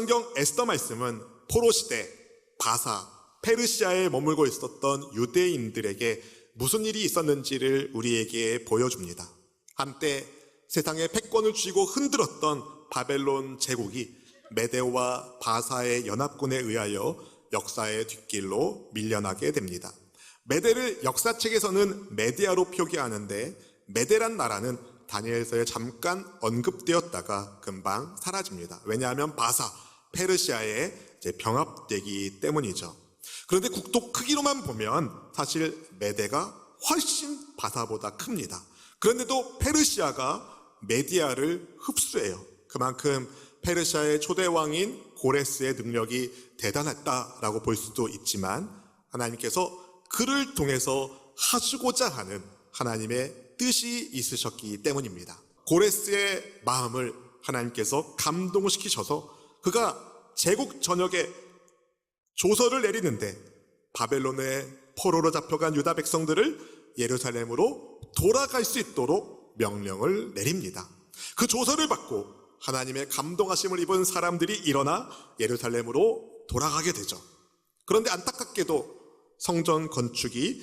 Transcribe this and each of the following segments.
성경 에스더 말씀은 포로 시대 바사 페르시아에 머물고 있었던 유대인들에게 무슨 일이 있었는지를 우리에게 보여줍니다. 한때 세상의 패권을 쥐고 흔들었던 바벨론 제국이 메대와 바사의 연합군에 의하여 역사의 뒷길로 밀려나게 됩니다. 메대를 역사책에서는 메디아로 표기하는데 메대란 나라는 다니엘서에 잠깐 언급되었다가 금방 사라집니다. 왜냐하면 바사, 페르시아에 병합되기 때문이죠. 그런데 국토 크기로만 보면 사실 메대가 훨씬 바사보다 큽니다. 그런데도 페르시아가 메디아를 흡수해요. 그만큼 페르시아의 초대 왕인 고레스의 능력이 대단했다라고 볼 수도 있지만 하나님께서 그를 통해서 하시고자 하는 하나님의 뜻이 있으셨기 때문입니다. 고레스의 마음을 하나님께서 감동시키셔서 그가 제국 전역에 조서를 내리는데 바벨론의 포로로 잡혀간 유다 백성들을 예루살렘으로 돌아갈 수 있도록 명령을 내립니다. 그 조서를 받고 하나님의 감동하심을 입은 사람들이 일어나 예루살렘으로 돌아가게 되죠. 그런데 안타깝게도 성전 건축이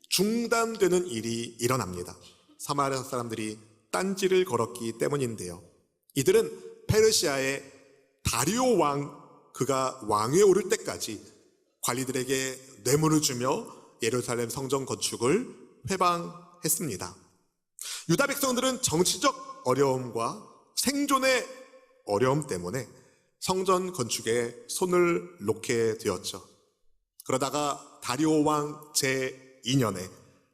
중단되는 일이 일어납니다. 사마리아 사람들이 딴지를 걸었기 때문인데요. 이들은 페르시아의 다리오 왕, 그가 왕위에 오를 때까지 관리들에게 뇌물을 주며 예루살렘 성전 건축을 회방했습니다. 유다 백성들은 정치적 어려움과 생존의 어려움 때문에 성전 건축에 손을 놓게 되었죠. 그러다가 다리오 왕 제2년에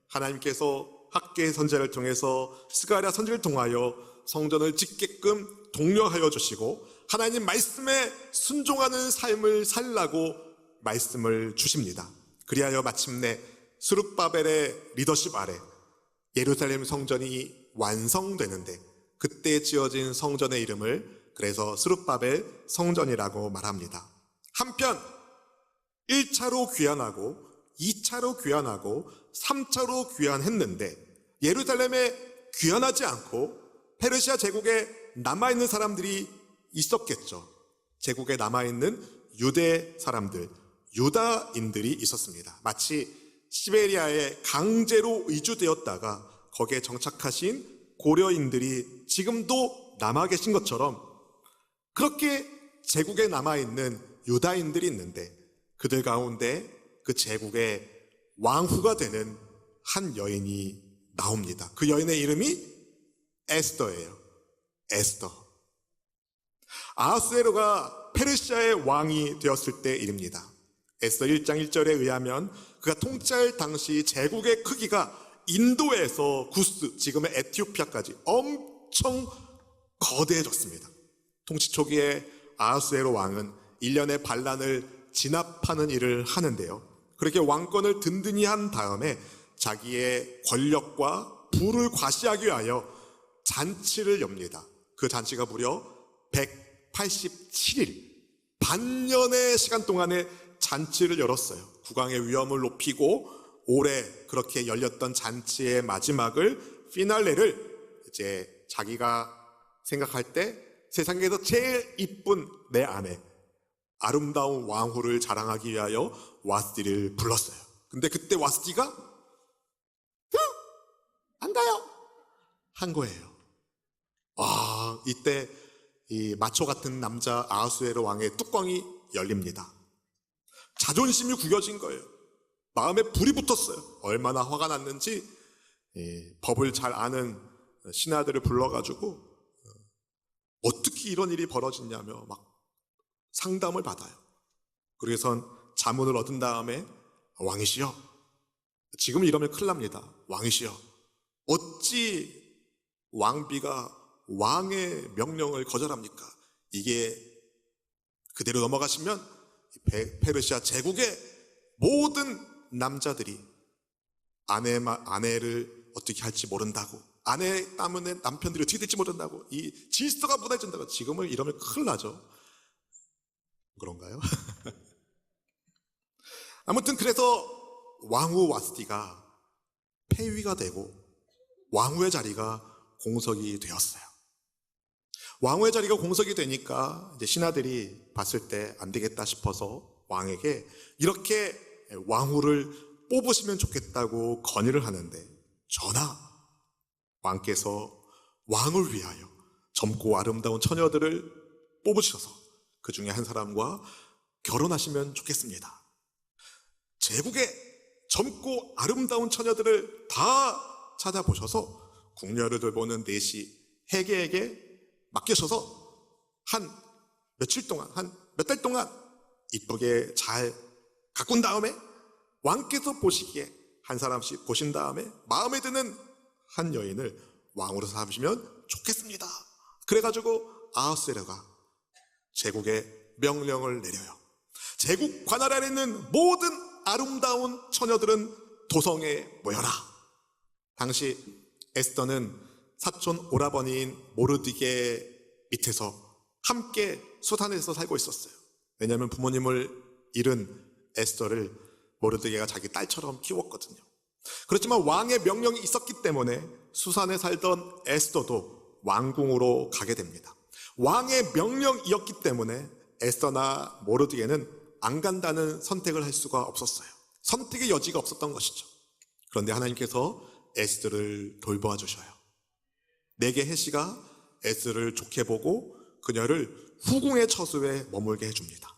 하나님께서 학개 선지자를 통해서 스가랴 선지를 통하여 성전을 짓게끔 독려하여 주시고 하나님 말씀에 순종하는 삶을 살라고 말씀을 주십니다. 그리하여 마침내 스룹바벨의 리더십 아래 예루살렘 성전이 완성되는데 그때 지어진 성전의 이름을 그래서 스룹바벨 성전이라고 말합니다. 한편 1차로 귀환하고 2차로 귀환하고 3차로 귀환했는데 예루살렘에 귀환하지 않고 페르시아 제국에 남아있는 사람들이 있었겠죠. 제국에 남아있는 유대 사람들, 유다인들이 있었습니다. 마치 시베리아에 강제로 이주되었다가 거기에 정착하신 고려인들이 지금도 남아 계신 것처럼 그렇게 제국에 남아있는 유다인들이 있는데 그들 가운데 그 제국의 왕후가 되는 한 여인이 나옵니다. 그 여인의 이름이 에스더예요. 에스더. 아하수에로가 페르시아의 왕이 되었을 때 일입니다. 에스더 1장 1절에 의하면 그가 통치할 당시 제국의 크기가 인도에서 구스, 지금의 에티오피아까지 엄청 거대해졌습니다. 통치 초기에 아하수에로 왕은 1년의 반란을 진압하는 일을 하는데요. 그렇게 왕권을 든든히 한 다음에 자기의 권력과 부를 과시하기 위하여 잔치를 엽니다. 그 잔치가 무려 187일, 반년의 시간 동안에 잔치를 열었어요. 국왕의 위엄을 높이고 올해 그렇게 열렸던 잔치의 마지막을 피날레를 이제 자기가 생각할 때 세상에서 제일 이쁜 내 아내, 아름다운 왕후를 자랑하기 위하여 와스디를 불렀어요. 근데 그때 와스디가 안 가요 한 거예요. 이때 이 마초 같은 남자 아하수에로 왕의 뚜껑이 열립니다. 자존심이 구겨진 거예요. 마음에 불이 붙었어요. 얼마나 화가 났는지 법을 잘 아는 신하들을 불러가지고 어떻게 이런 일이 벌어졌냐며 막 상담을 받아요. 그래서 자문을 얻은 다음에 왕이시여, 지금 이러면 큰일 납니다. 왕이시여, 어찌 왕비가 왕의 명령을 거절합니까? 이게 그대로 넘어가시면 페르시아 제국의 모든 남자들이 아내를 어떻게 할지 모른다고, 아내 때문에 남편들이 어떻게 될지 모른다고, 이 질서가 무너진다고, 지금은 이러면 큰일 나죠. 그런가요? 아무튼 그래서 왕후 와스디가 폐위가 되고 왕후의 자리가 공석이 되었어요. 왕후의 자리가 공석이 되니까 이제 신하들이 봤을 때 안 되겠다 싶어서 왕에게 이렇게 왕후를 뽑으시면 좋겠다고 건의를 하는데, 전하, 왕께서 왕을 위하여 젊고 아름다운 처녀들을 뽑으셔서 그 중에 한 사람과 결혼하시면 좋겠습니다. 제국의 젊고 아름다운 처녀들을 다 찾아보셔서 궁녀를 돌보는 내시 해계에게 맡기셔서 한 며칠 동안, 한 몇 달 동안 이쁘게 잘 가꾼 다음에 왕께서 보시기에 한 사람씩 보신 다음에 마음에 드는 한 여인을 왕으로 삼으시면 좋겠습니다. 그래가지고 아하스웨로가 제국에 명령을 내려요. 제국 관할 안에 있는 모든 아름다운 처녀들은 도성에 모여라. 당시 에스더는 사촌 오라버니인 모르드게 밑에서 함께 수산에서 살고 있었어요. 왜냐하면 부모님을 잃은 에스더를 모르드게가 자기 딸처럼 키웠거든요. 그렇지만 왕의 명령이 있었기 때문에 수산에 살던 에스더도 왕궁으로 가게 됩니다. 왕의 명령이었기 때문에 에스더나 모르드게는 안 간다는 선택을 할 수가 없었어요. 선택의 여지가 없었던 것이죠. 그런데 하나님께서 에스더를 돌보아 주셔요. 내게 해시가 에스더를 좋게 보고 그녀를 후궁의 처소에 머물게 해줍니다.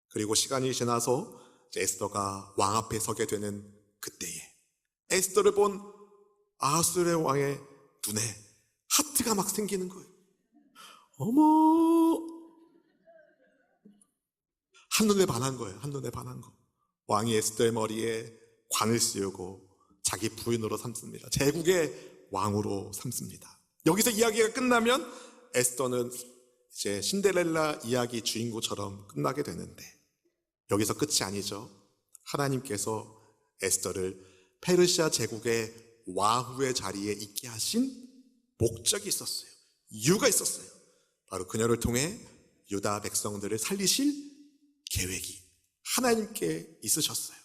그리고 시간이 지나서 에스더가 왕 앞에 서게 되는 그때에 에스더를 본 아하스웨로 왕의 눈에 하트가 막 생기는 거예요. 어머, 한눈에 반한 거예요. 한눈에 반한 거. 왕이 에스더의 머리에 관을 씌우고 자기 부인으로 삼습니다. 제국의 왕으로 삼습니다. 여기서 이야기가 끝나면 에스더는 이제 신데렐라 이야기 주인공처럼 끝나게 되는데, 여기서 끝이 아니죠. 하나님께서 에스더를 페르시아 제국의 왕후의 자리에 있게 하신 목적이 있었어요. 이유가 있었어요. 바로 그녀를 통해 유다 백성들을 살리실 계획이 하나님께 있으셨어요.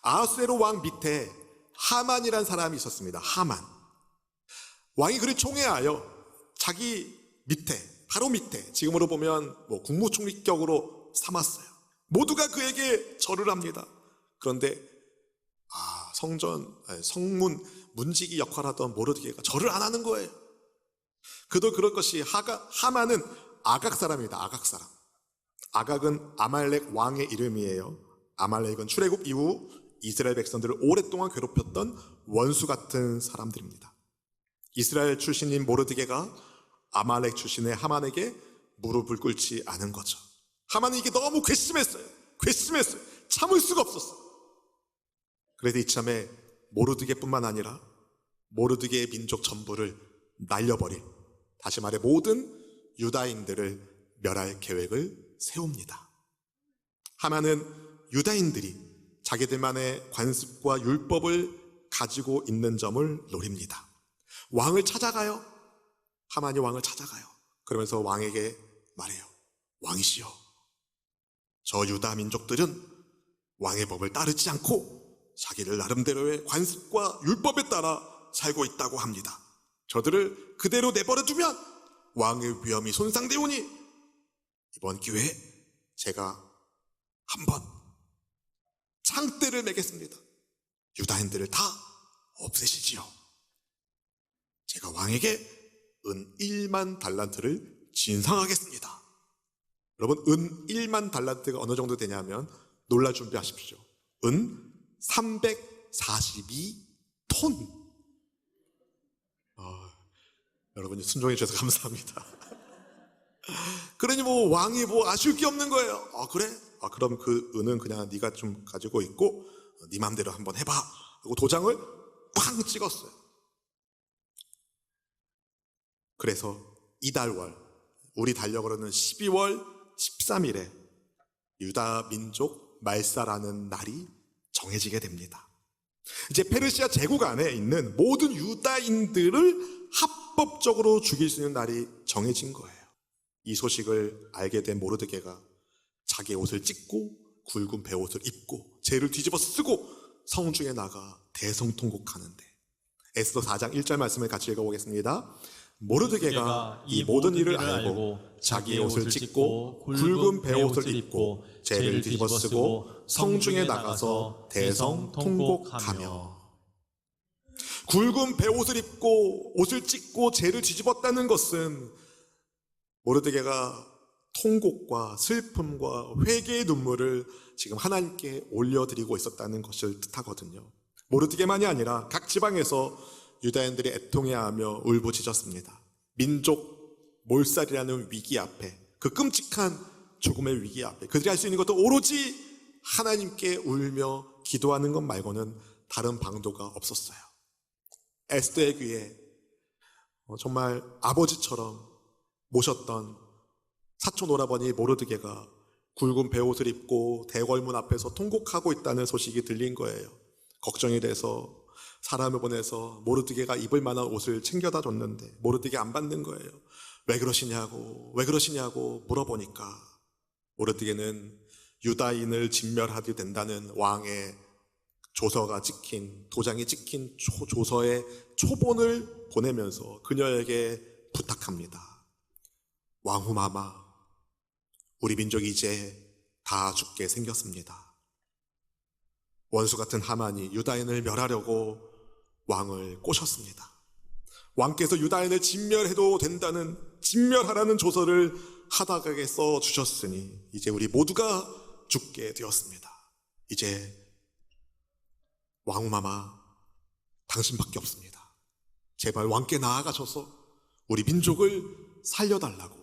아하스웨로 왕 밑에 하만이라는 사람이 있었습니다. 하만. 왕이 그를 총애하여 자기 밑에, 바로 밑에, 지금으로 보면 국무총리격으로 삼았어요. 모두가 그에게 절을 합니다. 그런데 성문 문지기 역할하던 모르드게가 절을 안 하는 거예요. 그도 그럴 것이 하만은 아각 사람입니다. 아각 사람. 아각은 아말렉 왕의 이름이에요. 아말렉은 출애굽 이후 이스라엘 백성들을 오랫동안 괴롭혔던 원수 같은 사람들입니다. 이스라엘 출신인 모르드게가 아말렉 출신의 하만에게 무릎을 꿇지 않은 거죠. 하만은 이게 너무 괘씸했어요. 참을 수가 없었어요. 그래서 이참에 모르드게뿐만 아니라 모르드게의 민족 전부를 날려버릴, 다시 말해 모든 유다인들을 멸할 계획을 세웁니다. 하만은 유다인들이 자기들만의 관습과 율법을 가지고 있는 점을 노립니다. 왕을 찾아가요. 하만이 왕을 찾아가요. 그러면서 왕에게 말해요. 왕이시여, 저 유다 민족들은 왕의 법을 따르지 않고 자기들 나름대로의 관습과 율법에 따라 살고 있다고 합니다. 저들을 그대로 내버려 두면 왕의 위엄이 손상되오니 이번 기회에 제가 한번 창대를 매겠습니다. 유다인들을 다 없애시지요. 제가 왕에게 은 1만 달란트를 진상하겠습니다. 여러분, 은 1만 달란트가 어느 정도 되냐면 놀랄 준비하십시오. 은 342톤. 여러분이 순종해 주셔서 감사합니다. 그러니 왕이 아쉬울 게 없는 거예요. 그래? 그럼 그 은은 그냥 네가 좀 가지고 있고 네 맘대로 한번 해봐 하고 도장을 팡 찍었어요. 그래서 이달월, 우리 달력으로는 12월 13일에 유다 민족 말사라는 날이 정해지게 됩니다. 이제 페르시아 제국 안에 있는 모든 유다인들을 합법적으로 죽일 수 있는 날이 정해진 거예요. 이 소식을 알게 된 모르드게가 자기 옷을 찢고 굵은 베옷을 입고 죄를 뒤집어 쓰고 성중에 나가 대성통곡하는데, 에스더 4장 1절 말씀을 같이 읽어보겠습니다. 모르드게가 이 모든 일을 알고 자기의 옷을 찢고 굵은 베옷을 입고 재를 뒤집어 쓰고 성중에 나가서 대성 통곡하며. 굵은 베옷을 입고 옷을 찢고 재를 뒤집었다는 것은 모르드게가 통곡과 슬픔과 회개의 눈물을 지금 하나님께 올려드리고 있었다는 것을 뜻하거든요. 모르드게만이 아니라 각 지방에서 유다인들이 애통해하며 울부짖었습니다. 민족 몰살이라는 위기 앞에, 그 끔찍한 죽음의 위기 앞에 그들이 할 수 있는 것도 오로지 하나님께 울며 기도하는 것 말고는 다른 방도가 없었어요. 에스더의 귀에 정말 아버지처럼 모셨던 사촌 오라버니 모르드게가 굵은 베옷을 입고 대궐문 앞에서 통곡하고 있다는 소식이 들린 거예요. 걱정이 돼서 사람을 보내서 모르드게가 입을 만한 옷을 챙겨다 줬는데 모르드게 안 받는 거예요. 왜 그러시냐고 물어보니까 모르드게는 유다인을 진멸하게 된다는 왕의 조서가 찍힌, 도장이 찍힌 조서의 초본을 보내면서 그녀에게 부탁합니다. 왕후마마, 우리 민족이 이제 다 죽게 생겼습니다. 원수 같은 하만이 유다인을 멸하려고 왕을 꼬셨습니다. 왕께서 유다인을 진멸하라는 조서를 하닥에게 써주셨으니 이제 우리 모두가 죽게 되었습니다. 이제 왕후마마, 당신밖에 없습니다. 제발 왕께 나아가셔서 우리 민족을 살려달라고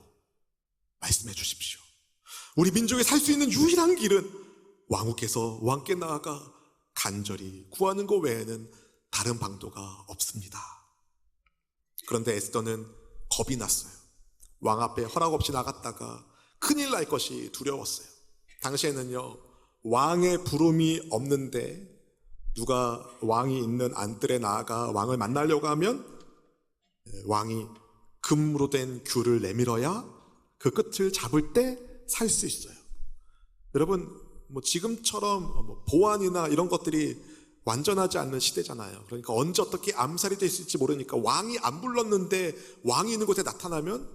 말씀해 주십시오. 우리 민족이 살 수 있는 유일한 길은 왕후께서 왕께 나아가 간절히 구하는 것 외에는 다른 방도가 없습니다. 그런데 에스더는 겁이 났어요. 왕 앞에 허락 없이 나갔다가 큰일 날 것이 두려웠어요. 당시에는요, 왕의 부름이 없는데 누가 왕이 있는 안뜰에 나아가 왕을 만나려고 하면 왕이 금으로 된 귤을 내밀어야 그 끝을 잡을 때 살 수 있어요. 여러분, 지금처럼 보안이나 이런 것들이 완전하지 않는 시대잖아요. 그러니까 언제 어떻게 암살이 될 수 있을지 모르니까 왕이 안 불렀는데 왕이 있는 곳에 나타나면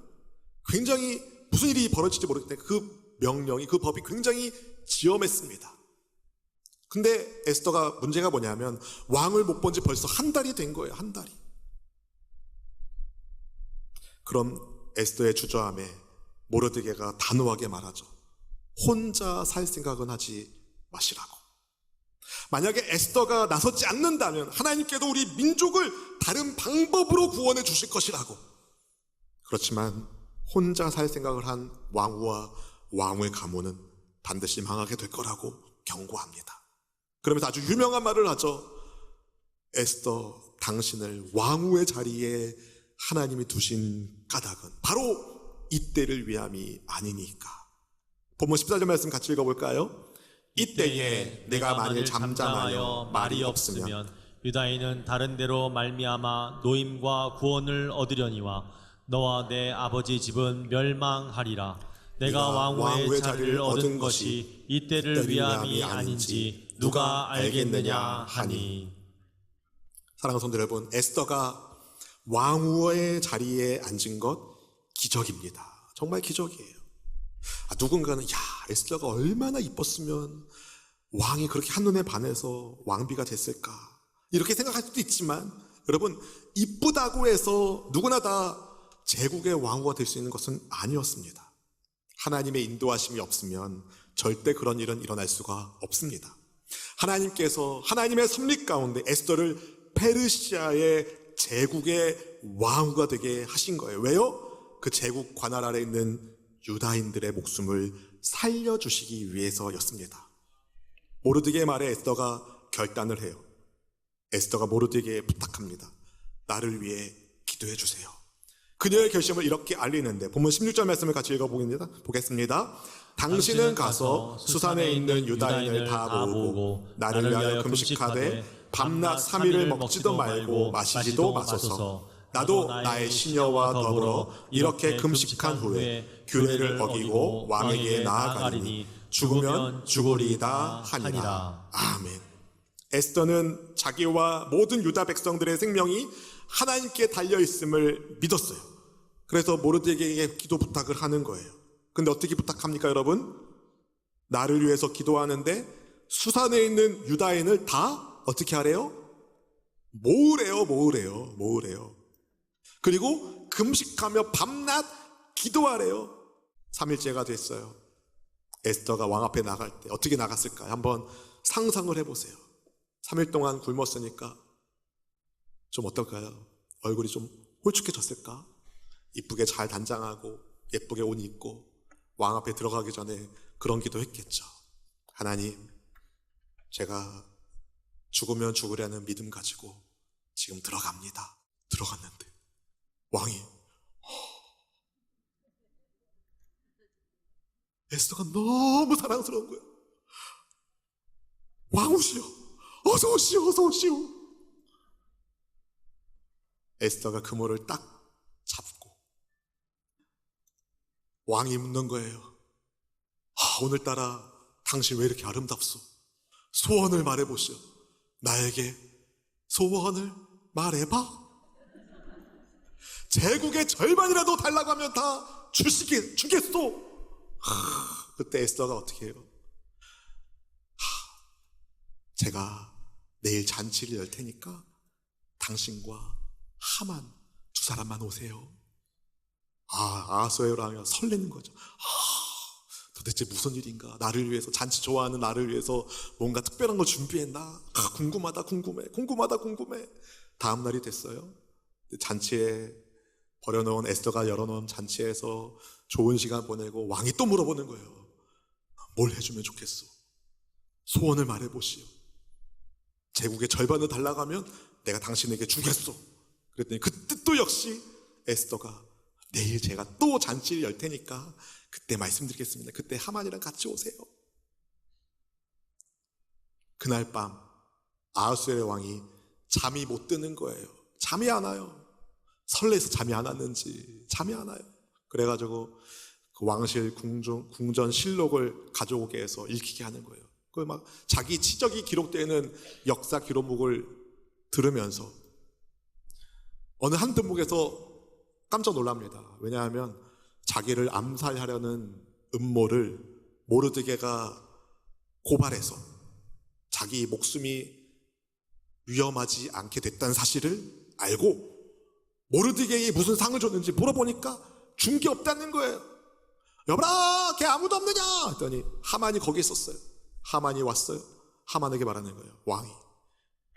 굉장히 무슨 일이 벌어질지 모르기 때문에 그 명령이, 그 법이 굉장히 지엄했습니다. 근데 에스더가 문제가 뭐냐면 왕을 못 본 지 벌써 한 달이 된 거예요. 한 달이. 그럼 에스더의 주저함에 모르드게가 단호하게 말하죠. 혼자 살 생각은 하지 마시라고. 만약에 에스더가 나서지 않는다면 하나님께도 우리 민족을 다른 방법으로 구원해 주실 것이라고. 그렇지만 혼자 살 생각을 한 왕후와 왕후의 가문은 반드시 망하게 될 거라고 경고합니다. 그러면서 아주 유명한 말을 하죠. 에스더, 당신을 왕후의 자리에 하나님이 두신 까닭은 바로 이때를 위함이 아니니까. 본문 14절 말씀 같이 읽어볼까요? 이때에 내가 만일 잠잠하여 말이 없으면 유다인은 다른 데로 말미암아 노임과 구원을 얻으려니와 너와 내 아버지 집은 멸망하리라. 내가 왕후의 자리를 얻은 것이 이때를 위함이 아닌지 누가 알겠느냐 하니. 사랑하는 성도 여러분, 에스더가 왕후의 자리에 앉은 것 기적입니다. 정말 기적이에요. 누군가는 에스더가 얼마나 이뻤으면 왕이 그렇게 한눈에 반해서 왕비가 됐을까 이렇게 생각할 수도 있지만, 여러분, 이쁘다고 해서 누구나 다 제국의 왕후가 될 수 있는 것은 아니었습니다. 하나님의 인도하심이 없으면 절대 그런 일은 일어날 수가 없습니다. 하나님께서 하나님의 섭리 가운데 에스더를 페르시아의 제국의 왕후가 되게 하신 거예요. 왜요? 그 제국 관할 아래 있는 유다인들의 목숨을 살려주시기 위해서였습니다. 모르드게의 말에 에스더가 결단을 해요. 에스더가 모르드게에 부탁합니다. 나를 위해 기도해 주세요. 그녀의 결심을 이렇게 알리는데 본문 16절 말씀을 같이 읽어보겠습니다. 당신은 가서 수산에 있는 유다인을 다 모으고 나를 위하여 금식하되 밤낮 3일을 먹지도 말고 마시지도 마소서. 나도 나의 시녀와 더불어 이렇게 금식한 후에 규례를 어기고 왕에게 나아가리니 죽으면 죽으리이다 하니라. 아멘. 에스더는 자기와 모든 유다 백성들의 생명이 하나님께 달려있음을 믿었어요. 그래서 모르드게에게 기도 부탁을 하는 거예요. 근데 어떻게 부탁합니까, 여러분? 나를 위해서 기도하는데 수산에 있는 유다인을 다 어떻게 하래요? 모으래요. 그리고 금식하며 밤낮 기도하래요. 3일째가 됐어요. 에스더가 왕 앞에 나갈 때 어떻게 나갔을까요? 한번 상상을 해보세요. 3일 동안 굶었으니까 좀 어떨까요? 얼굴이 좀 홀쭉해졌을까? 이쁘게 잘 단장하고 예쁘게 옷 입고 왕 앞에 들어가기 전에 그런 기도 했겠죠. 하나님, 제가 죽으면 죽으려는 믿음 가지고 지금 들어갑니다. 들어갔는데 왕이 에스더가 너무 사랑스러운 거예요. 왕후시여, 어서 오시오. 에스더가 그모를 딱 잡고 왕이 묻는 거예요. 오늘따라 당신 왜 이렇게 아름답소? 소원을 말해보시오. 나에게 소원을 말해봐. 제국의 절반이라도 달라고 하면 다 주겠소. 그때 에스더가 어떻게 해요? 제가 내일 잔치를 열 테니까 당신과 하만 두 사람만 오세요. 아하수에로하며 설레는 거죠. 도대체 무슨 일인가? 나를 위해서, 잔치 좋아하는 나를 위해서 뭔가 특별한 거 준비했나? 궁금해. 다음 날이 됐어요. 잔치에 버려놓은, 에스더가 열어놓은 잔치에서 좋은 시간 보내고 왕이 또 물어보는 거예요. 뭘 해주면 좋겠어? 소원을 말해보시오. 제국의 절반을 달라가면 내가 당신에게 주겠소. 그랬더니 그때 또 역시 에스더가 내일 제가 또 잔치를 열 테니까 그때 말씀드리겠습니다. 그때 하만이랑 같이 오세요. 그날 밤 아하수에로 왕이 잠이 못 드는 거예요. 잠이 안 와요. 설레서 잠이 안 왔는지 잠이 안 와요. 그래가지고 그 왕실 궁전 실록을 가져오게 해서 읽히게 하는 거예요. 그 막 자기 치적이 기록되는 역사 기록목을 들으면서 어느 한 든목에서 깜짝 놀랍니다. 왜냐하면 자기를 암살하려는 음모를 모르드게가 고발해서 자기 목숨이 위험하지 않게 됐다는 사실을 알고 모르드게이 무슨 상을 줬는지 물어보니까 준 게 없다는 거예요. 여보라, 걔 아무도 없느냐? 했더니 하만이 거기 있었어요. 하만이 왔어요. 하만에게 말하는 거예요. 왕이,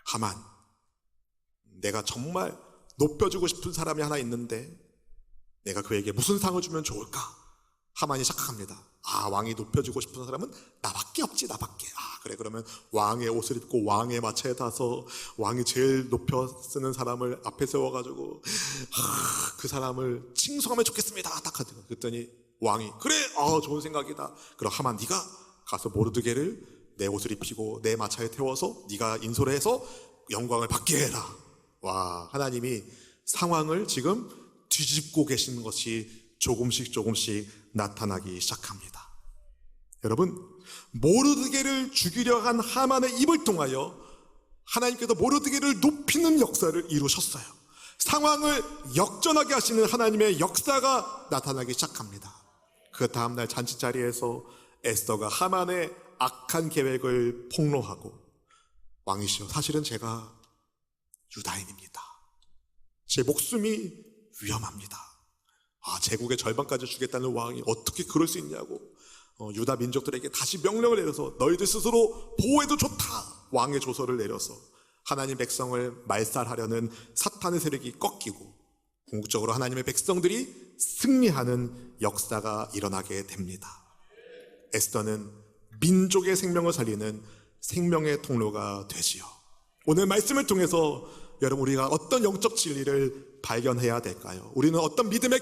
하만, 내가 정말 높여주고 싶은 사람이 하나 있는데 내가 그에게 무슨 상을 주면 좋을까? 하만이 착각합니다. 왕이 높여주고 싶은 사람은 나밖에 없지, 나밖에. 그래, 그러면 왕의 옷을 입고 왕의 마차에 타서 왕이 제일 높여 쓰는 사람을 앞에 세워가지고 그 사람을 칭송하면 좋겠습니다. 딱 하더라고요. 그랬더니 왕이 그래, 좋은 생각이다. 그럼 하만, 네가 가서 모르드게를 내 옷을 입히고 내 마차에 태워서 네가 인솔을 해서 영광을 받게 해라. 와, 하나님이 상황을 지금 뒤집고 계시는 것이 조금씩 나타나기 시작합니다. 여러분, 모르드게를 죽이려 한 하만의 입을 통하여 하나님께서 모르드게를 높이는 역사를 이루셨어요. 상황을 역전하게 하시는 하나님의 역사가 나타나기 시작합니다. 그 다음날 잔치 자리에서 에스더가 하만의 악한 계획을 폭로하고, 왕이시여, 사실은 제가 유다인입니다. 제 목숨이 위험합니다. 제국의 절반까지 주겠다는 왕이 어떻게 그럴 수 있냐고 유다 민족들에게 다시 명령을 내려서 너희들 스스로 보호해도 좋다. 왕의 조서를 내려서 하나님 백성을 말살하려는 사탄의 세력이 꺾이고 궁극적으로 하나님의 백성들이 승리하는 역사가 일어나게 됩니다. 에스더는 민족의 생명을 살리는 생명의 통로가 되지요. 오늘 말씀을 통해서 여러분, 우리가 어떤 영적 진리를 발견해야 될까요? 우리는 어떤 믿음의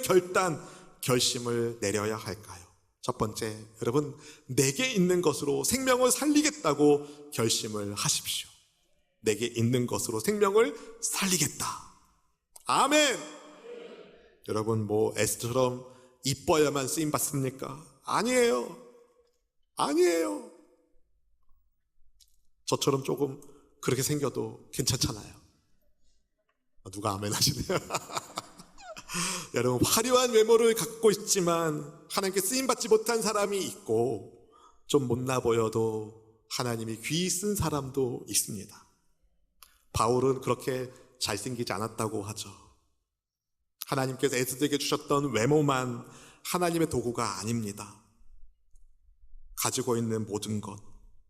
결심을 내려야 할까요? 첫 번째, 여러분, 내게 있는 것으로 생명을 살리겠다고 결심을 하십시오. 내게 있는 것으로 생명을 살리겠다. 아멘. 여러분, 에스더처럼 이뻐야만 쓰임 받습니까? 아니에요. 저처럼 조금 그렇게 생겨도 괜찮잖아요. 누가 아멘 하시네요. 여러분, 화려한 외모를 갖고 있지만 하나님께 쓰임받지 못한 사람이 있고, 좀 못나 보여도 하나님이 귀 쓴 사람도 있습니다. 바울은 그렇게 잘생기지 않았다고 하죠. 하나님께서 에스더에게 주셨던 외모만 하나님의 도구가 아닙니다. 가지고 있는 모든 것,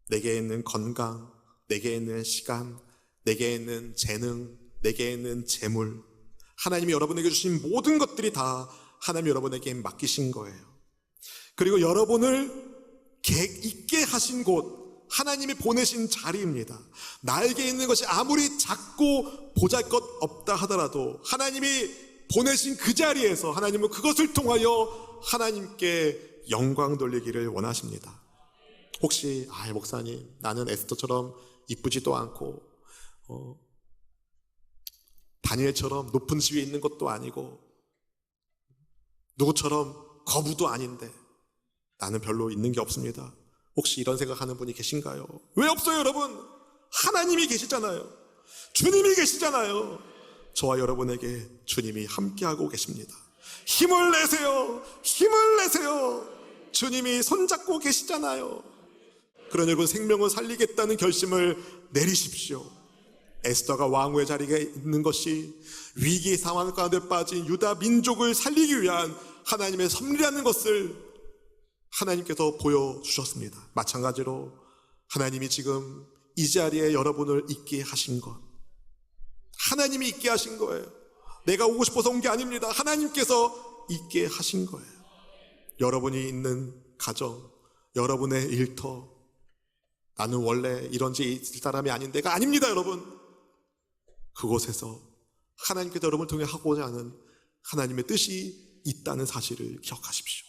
내게 있는 건강, 내게 있는 시간, 내게 있는 재능, 내게 있는 재물, 하나님이 여러분에게 주신 모든 것들이 다 하나님이 여러분에게 맡기신 거예요. 그리고 여러분을 있게 하신 곳, 하나님이 보내신 자리입니다. 나에게 있는 것이 아무리 작고 보잘것 없다 하더라도 하나님이 보내신 그 자리에서 하나님은 그것을 통하여 하나님께 영광 돌리기를 원하십니다. 혹시 목사님, 나는 에스더처럼 이쁘지도 않고 다니엘처럼 높은 지위에 있는 것도 아니고 누구처럼 거부도 아닌데 나는 별로 있는 게 없습니다. 혹시 이런 생각하는 분이 계신가요? 왜 없어요, 여러분? 하나님이 계시잖아요. 주님이 계시잖아요. 저와 여러분에게 주님이 함께하고 계십니다. 힘을 내세요. 힘을 내세요. 주님이 손잡고 계시잖아요. 그러니 여러분, 생명을 살리겠다는 결심을 내리십시오. 에스더가 왕후의 자리에 있는 것이 위기 상황 가운데 빠진 유다 민족을 살리기 위한 하나님의 섭리라는 것을 하나님께서 보여주셨습니다. 마찬가지로 하나님이 지금 이 자리에 여러분을 있게 하신 것, 하나님이 있게 하신 거예요. 내가 오고 싶어서 온 게 아닙니다. 하나님께서 있게 하신 거예요. 여러분이 있는 가정, 여러분의 일터, 나는 원래 이런 데 있을 사람이 아닌데가 아닙니다, 여러분. 그곳에서 하나님께서 여러분을 통해 하고자 하는 하나님의 뜻이 있다는 사실을 기억하십시오.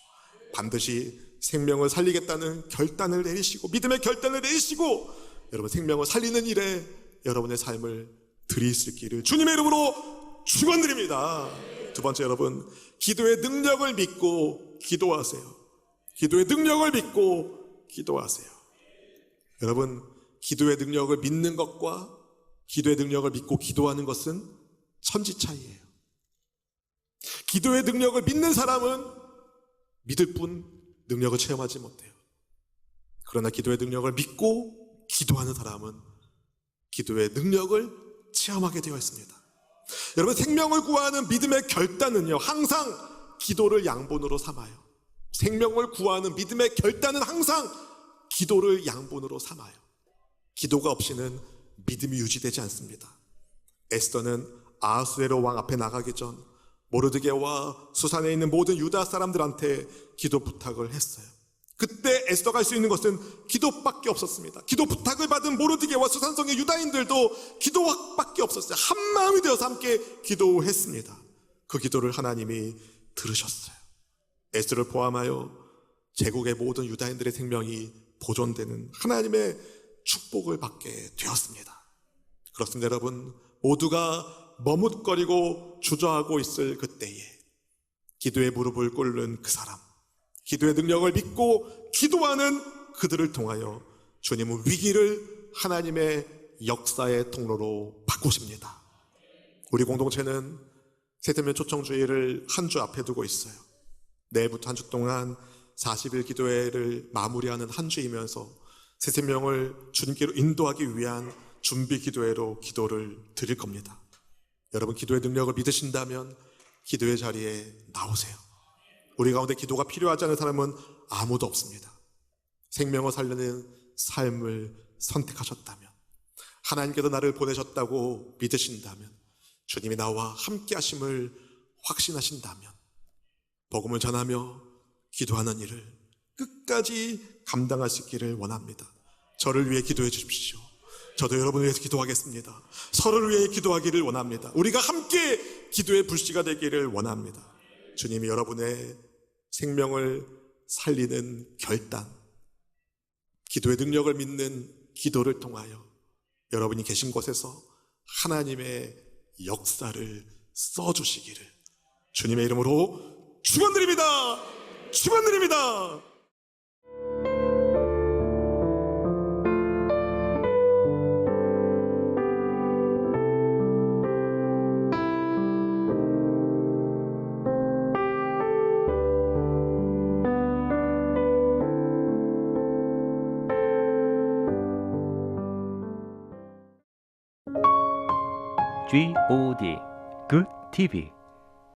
반드시 생명을 살리겠다는 결단을 내리시고, 믿음의 결단을 내리시고, 여러분 생명을 살리는 일에 여러분의 삶을 드리시기를 주님의 이름으로 축원드립니다. 두 번째, 여러분, 기도의 능력을 믿고 기도하세요. 기도의 능력을 믿고 기도하세요. 여러분, 기도의 능력을 믿는 것과 기도의 능력을 믿고 기도하는 것은 천지 차이예요. 기도의 능력을 믿는 사람은 믿을 뿐 능력을 체험하지 못해요. 그러나 기도의 능력을 믿고 기도하는 사람은 기도의 능력을 체험하게 되어 있습니다. 여러분, 생명을 구하는 믿음의 결단은요, 항상 기도를 양본으로 삼아요. 생명을 구하는 믿음의 결단은 항상 기도를 양본으로 삼아요. 기도가 없이는 믿음이 유지되지 않습니다. 에스더는 아하수에로 왕 앞에 나가기 전 모르드게와 수산에 있는 모든 유다 사람들한테 기도 부탁을 했어요. 그때 에스더가 할 수 있는 것은 기도밖에 없었습니다. 기도 부탁을 받은 모르드게와 수산성의 유다인들도 기도밖에 없었어요. 한 마음이 되어서 함께 기도했습니다. 그 기도를 하나님이 들으셨어요. 에스더를 포함하여 제국의 모든 유다인들의 생명이 보존되는 하나님의 축복을 받게 되었습니다. 그렇습니다, 여러분. 모두가 머뭇거리고 주저하고 있을 그때에 기도의 무릎을 꿇는 그 사람, 기도의 능력을 믿고 기도하는 그들을 통하여 주님은 위기를 하나님의 역사의 통로로 바꾸십니다. 우리 공동체는 세대면 초청주의를 한 주 앞에 두고 있어요. 내일부터 한 주 동안 40일 기도회를 마무리하는 한 주이면서 세세명을 주님께로 인도하기 위한 준비 기도회로 기도를 드릴 겁니다. 여러분, 기도의 능력을 믿으신다면 기도의 자리에 나오세요. 우리 가운데 기도가 필요하지 않은 사람은 아무도 없습니다. 생명을 살리는 삶을 선택하셨다면, 하나님께서 나를 보내셨다고 믿으신다면, 주님이 나와 함께 하심을 확신하신다면, 복음을 전하며 기도하는 일을 끝까지 감당할 수 있기를 원합니다. 저를 위해 기도해 주십시오. 저도 여러분을 위해서 기도하겠습니다. 서로를 위해 기도하기를 원합니다. 우리가 함께 기도의 불씨가 되기를 원합니다. 주님이 여러분의 생명을 살리는 결단, 기도의 능력을 믿는 기도를 통하여 여러분이 계신 곳에서 하나님의 역사를 써주시기를 주님의 이름으로 축원드립니다. 축원드립니다. Good TV.